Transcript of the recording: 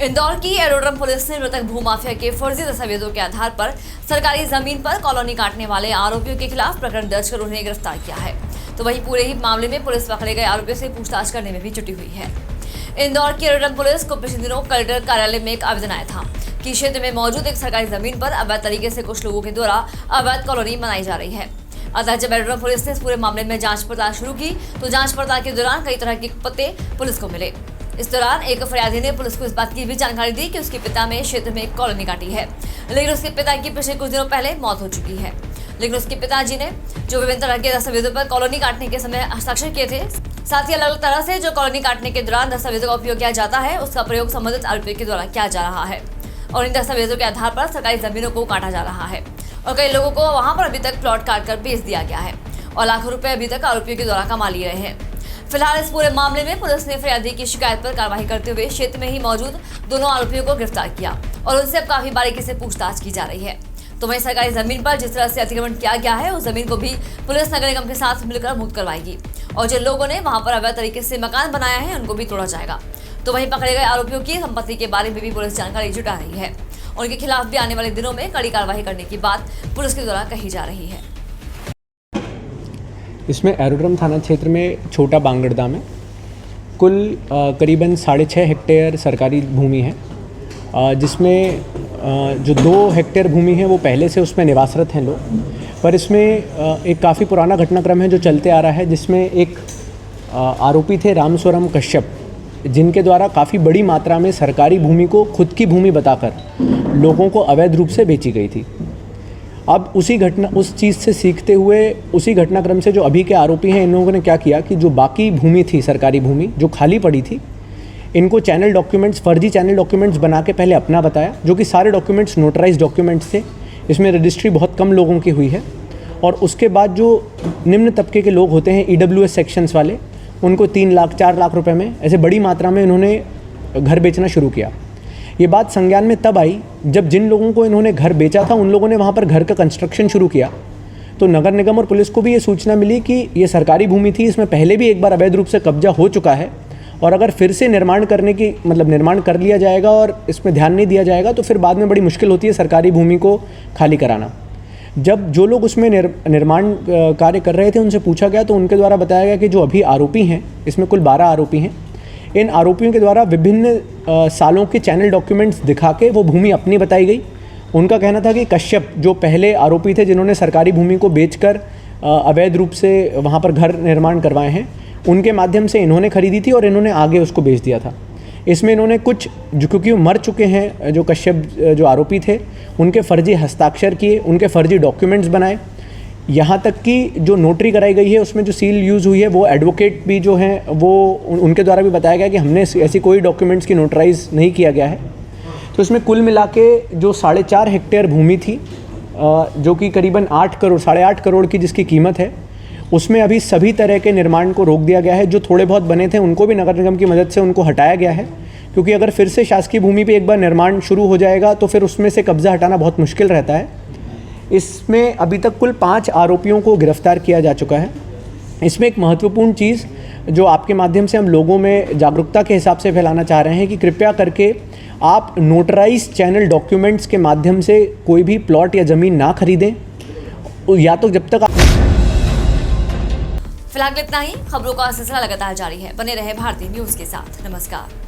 इंदौर की aerodrome police ने मृतक भूमाफिया के फर्जी दस्तावेजों के आधार पर सरकारी जमीन पर कॉलोनी काटने वाले आरोपियों के खिलाफ प्रकरण दर्ज कर उन्हें गिरफ्तार किया है। तो वहीं पूरे ही मामले में पुलिस पकड़े गए आरोपियों से पूछताछ करने में भी जुटी हुई है। इंदौर की एरोड्रम पुलिस को पिछले दिनों कलेक्टर कार्यालय में एक आवेदन आया था कि क्षेत्र में मौजूद एक सरकारी जमीन पर अवैध तरीके से कुछ लोगों के द्वारा अवैध कॉलोनी बनाई जा रही है। अतः जब एरोड्रम पुलिस ने इस पूरे मामले में जांच पड़ताल शुरू की तो जांच पड़ताल के दौरान कई तरह के पत्ते पुलिस को मिले। इस दौरान एक फरियादी ने पुलिस को इस बात की भी जानकारी दी कि उसके पिता में क्षेत्र में एक कॉलोनी काटी है, लेकिन उसके पिता की पिछले कुछ दिनों पहले मौत हो चुकी है। लेकिन उसके पिताजी ने जो विभिन्न तरह के दस्तावेजों पर कॉलोनी काटने के समय हस्ताक्षर किए थे, साथ ही अलग अलग तरह से जो कॉलोनी काटने के दौरान दस्तावेजों का उपयोग किया जाता है, उसका प्रयोग संबंधित आरोपियों के द्वारा किया जा रहा है और इन दस्तावेजों के आधार पर सरकारी जमीनों को काटा जा रहा है और कई लोगों को वहां पर अभी तक प्लॉट काट कर बेच दिया गया है और लाखों रुपए अभी तक आरोपियों के द्वारा कमा लिए रहे हैं। फिलहाल इस पूरे मामले में पुलिस ने फरियादी की शिकायत पर कार्रवाई करते हुए क्षेत्र में ही मौजूद दोनों आरोपियों को गिरफ्तार किया और उनसे अब काफी बारीकी से पूछताछ की जा रही है। तो वहीं सरकारी जमीन पर जिस तरह से अतिक्रमण किया गया है, उस जमीन को भी पुलिस नगर निगम के साथ मिलकर मुक्त करवाएगी और जिन लोगों ने वहां पर अवैध तरीके से मकान बनाया है, उनको भी तोड़ा जाएगा। तो वहीं पकड़े गए आरोपियों की संपत्ति के बारे में भी पुलिस जानकारी जुटा रही है। उनके खिलाफ भी आने वाले दिनों में कड़ी कार्रवाई करने की बात पुलिस के द्वारा कही जा रही है। इसमें एरोड्रम थाना क्षेत्र में छोटा बांगड़दा में कुल करीबन 6.5 हेक्टेयर सरकारी भूमि है, जिसमें जो 2 हेक्टेयर भूमि है वो पहले से उसमें निवासरत हैं लोग। पर इसमें एक काफ़ी पुराना घटनाक्रम है जो चलते आ रहा है, जिसमें एक आरोपी थे रामस्वरम कश्यप, जिनके द्वारा काफ़ी बड़ी मात्रा में सरकारी भूमि को खुद की भूमि बताकर लोगों को अवैध रूप से बेची गई थी। अब उस चीज़ से सीखते हुए उसी घटनाक्रम से जो अभी के आरोपी हैं, इन लोगों ने क्या किया कि जो बाकी भूमि थी, सरकारी भूमि जो खाली पड़ी थी, इनको चैनल डॉक्यूमेंट्स, फर्जी चैनल डॉक्यूमेंट्स बना के पहले अपना बताया, जो कि सारे डॉक्यूमेंट्स नोटराइज डॉक्यूमेंट्स थे। इसमें रजिस्ट्री बहुत कम लोगों की हुई है और उसके बाद जो निम्न तबके के लोग होते हैं, EWS सेक्शंस वाले, उनको 3 लाख 4 लाख रुपए में ऐसे बड़ी मात्रा में इन्होंने घर बेचना शुरू किया। ये बात संज्ञान में तब आई जब जिन लोगों को इन्होंने घर बेचा था, उन लोगों ने वहाँ पर घर का कंस्ट्रक्शन शुरू किया। तो नगर निगम और पुलिस को भी ये सूचना मिली कि ये सरकारी भूमि थी, इसमें पहले भी एक बार अवैध रूप से कब्जा हो चुका है और अगर फिर से निर्माण करने की निर्माण कर लिया जाएगा और इसमें ध्यान नहीं दिया जाएगा तो फिर बाद में बड़ी मुश्किल होती है सरकारी भूमि को खाली कराना। जब जो लोग उसमें निर्माण कार्य कर रहे थे उनसे पूछा गया तो उनके द्वारा बताया गया कि जो अभी आरोपी हैं, इसमें कुल 12 आरोपी हैं, इन आरोपियों के द्वारा विभिन्न सालों के चैनल डॉक्यूमेंट्स दिखा के वो भूमि अपनी बताई गई। उनका कहना था कि कश्यप जो पहले आरोपी थे जिन्होंने सरकारी भूमि को बेचकर अवैध रूप से वहाँ पर घर निर्माण करवाए हैं, उनके माध्यम से इन्होंने खरीदी थी और इन्होंने आगे उसको बेच दिया था। इसमें इन्होंने कुछ जो क्योंकि मर चुके हैं जो कश्यप जो आरोपी थे, उनके फर्जी हस्ताक्षर किए, उनके फर्जी डॉक्यूमेंट्स बनाए, यहाँ तक कि जो नोटरी कराई गई है उसमें जो सील यूज़ हुई है वो एडवोकेट भी जो हैं वो उनके द्वारा भी बताया गया कि हमने ऐसी कोई डॉक्यूमेंट्स की नोटराइज नहीं किया गया है। तो इसमें कुल मिला के जो 4.5 हेक्टेयर भूमि थी, जो कि करीबन 8 करोड़ 8.5 करोड़ की जिसकी कीमत है, उसमें अभी सभी तरह के निर्माण को रोक दिया गया है। जो थोड़े बहुत बने थे उनको भी नगर निगम की मदद से उनको हटाया गया है, क्योंकि अगर फिर से शासकीय भूमि पर एक बार निर्माण शुरू हो जाएगा तो फिर उसमें से कब्जा हटाना बहुत मुश्किल रहता है। इसमें अभी तक कुल 5 आरोपियों को गिरफ्तार किया जा चुका है। इसमें एक महत्वपूर्ण चीज़ जो आपके माध्यम से हम लोगों में जागरूकता के हिसाब से फैलाना चाह रहे हैं कि कृपया करके आप नोटराइज चैनल डॉक्यूमेंट्स के माध्यम से कोई भी प्लॉट या ज़मीन ना खरीदें, या तो जब तक फिलहाल इतना ही। खबरों का सिलसिला लगातार जारी है, बने रहे भारतीय न्यूज़ के साथ। नमस्कार।